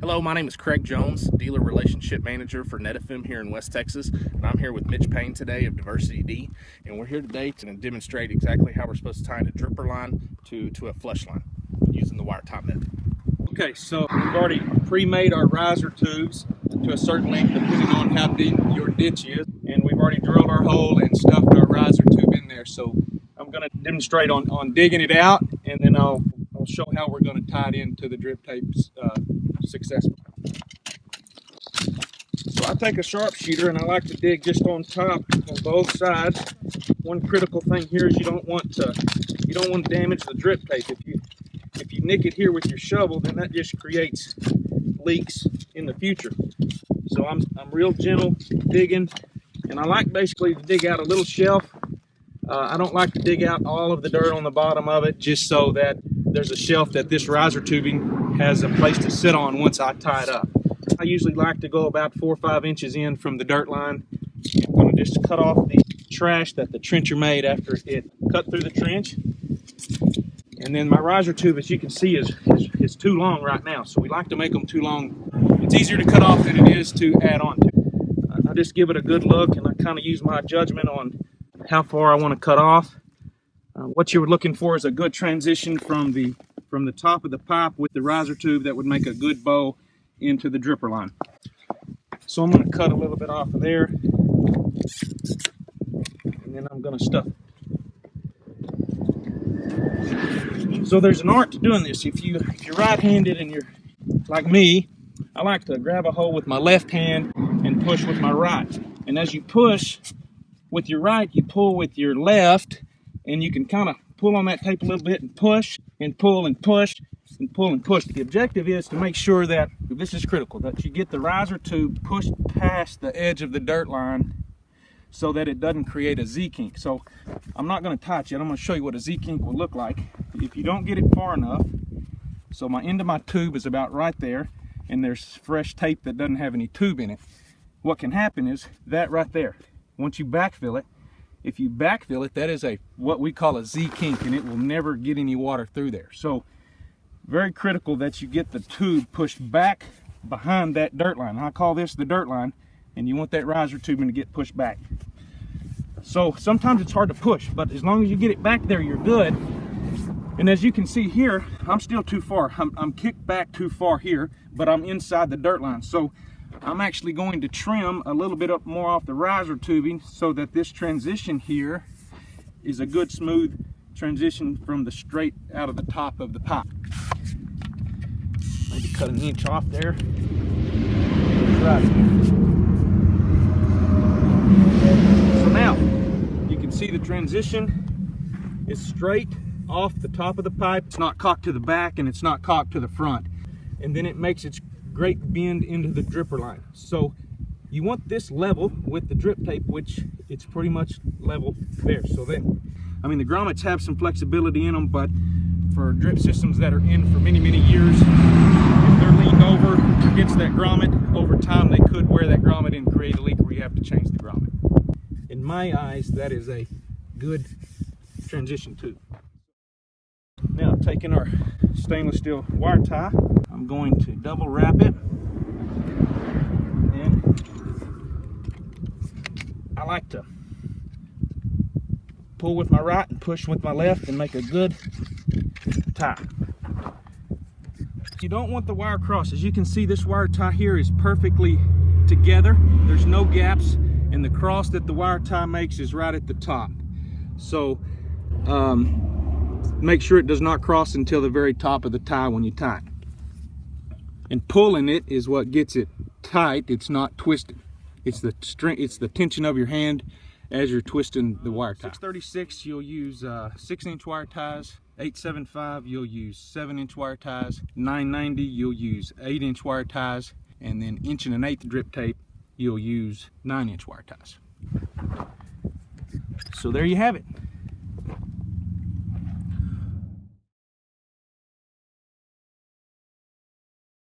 Hello, my name is Craig Jones, Dealer Relationship Manager for NetFM here in West Texas, and I'm here with Mitch Payne today of Diversity D, and we're here today to demonstrate exactly how we're supposed to tie in a dripper line to a flush line using the wire tie method. Okay, so we've already pre-made our riser tubes to a certain length depending on how deep your ditch is, and we've already drilled our hole and stuffed our riser tube in there. So I'm going to demonstrate on digging it out, and then I'll show how we're going to tie it into the drip tapes successfully. So I take a sharpshooter and I like to dig just on top on both sides. One critical thing here is you don't want to damage the drip tape. If you nick it here with your shovel, then that just creates leaks in the future. So I'm real gentle digging, and I like basically to dig out a little shelf. I don't like to dig out all of the dirt on the bottom of it, just so that there's a shelf that this riser tubing has a place to sit on once I tie it up. I usually like to go about 4 or 5 inches in from the dirt line. I'm going to just cut off the trash that the trencher made after it cut through the trench. And then my riser tube, as you can see, is too long right now. So we like to make them too long. It's easier to cut off than it is to add on to. I just give it a good look, and I kind of use my judgment on how far I want to cut off. What you're looking for is a good transition from the top of the pipe with the riser tube that would make a good bow into the dripper line. So I'm going to cut a little bit off of there, and then I'm going to stuff it. So there's an art to doing this. If you're right-handed and you're like me, I like to grab a hole with my left hand and push with my right. And as you push with your right, you pull with your left, and you can kind of pull on that tape a little bit and push and pull and push and pull and push. The objective is to make sure that, this is critical, that you get the riser tube pushed past the edge of the dirt line so that it doesn't create a Z-kink. So I'm not going to tie it yet. I'm going to show you what a Z-kink will look like. If you don't get it far enough, so my end of my tube is about right there, and there's fresh tape that doesn't have any tube in it. What can happen is that right there, once you backfill it, if you backfill it, that is what we call a Z-kink, and it will never get any water through there. So very critical that you get the tube pushed back behind that dirt line. I call this the dirt line, and you want that riser tubing to get pushed back. So sometimes it's hard to push, but as long as you get it back there, you're good. And as you can see here, I'm still too far. I'm kicked back too far here, but I'm inside the dirt line. So I'm actually going to trim a little bit up more off the riser tubing so that this transition here is a good smooth transition from the straight out of the top of the pipe. Maybe cut an inch off there. Right. So now you can see the transition is straight off the top of the pipe. It's not cocked to the back and it's not cocked to the front. And then it makes its great bend into the dripper line. So you want this level with the drip tape, which it's pretty much level there. So then, I mean, the grommets have some flexibility in them, but for drip systems that are in for many, many years, if they're leaned over against that grommet, over time they could wear that grommet and create a leak where you have to change the grommet. In my eyes, that is a good transition tube. Now, taking our stainless steel wire tie, I'm going to double wrap it. And I like to pull with my right and push with my left and make a good tie. You don't want the wire cross. As you can see, this wire tie here is perfectly together. There's no gaps, and the cross that the wire tie makes is right at the top. So make sure it does not cross until the very top of the tie when you tie it. And pulling it is what gets it tight. It's not twisted. It's the tension of your hand as you're twisting the wire tie. 636, you'll use 6-inch wire ties. 875, you'll use 7-inch wire ties. 990, you'll use 8-inch wire ties. And then 1 1/8" drip tape, you'll use 9-inch wire ties. So there you have it.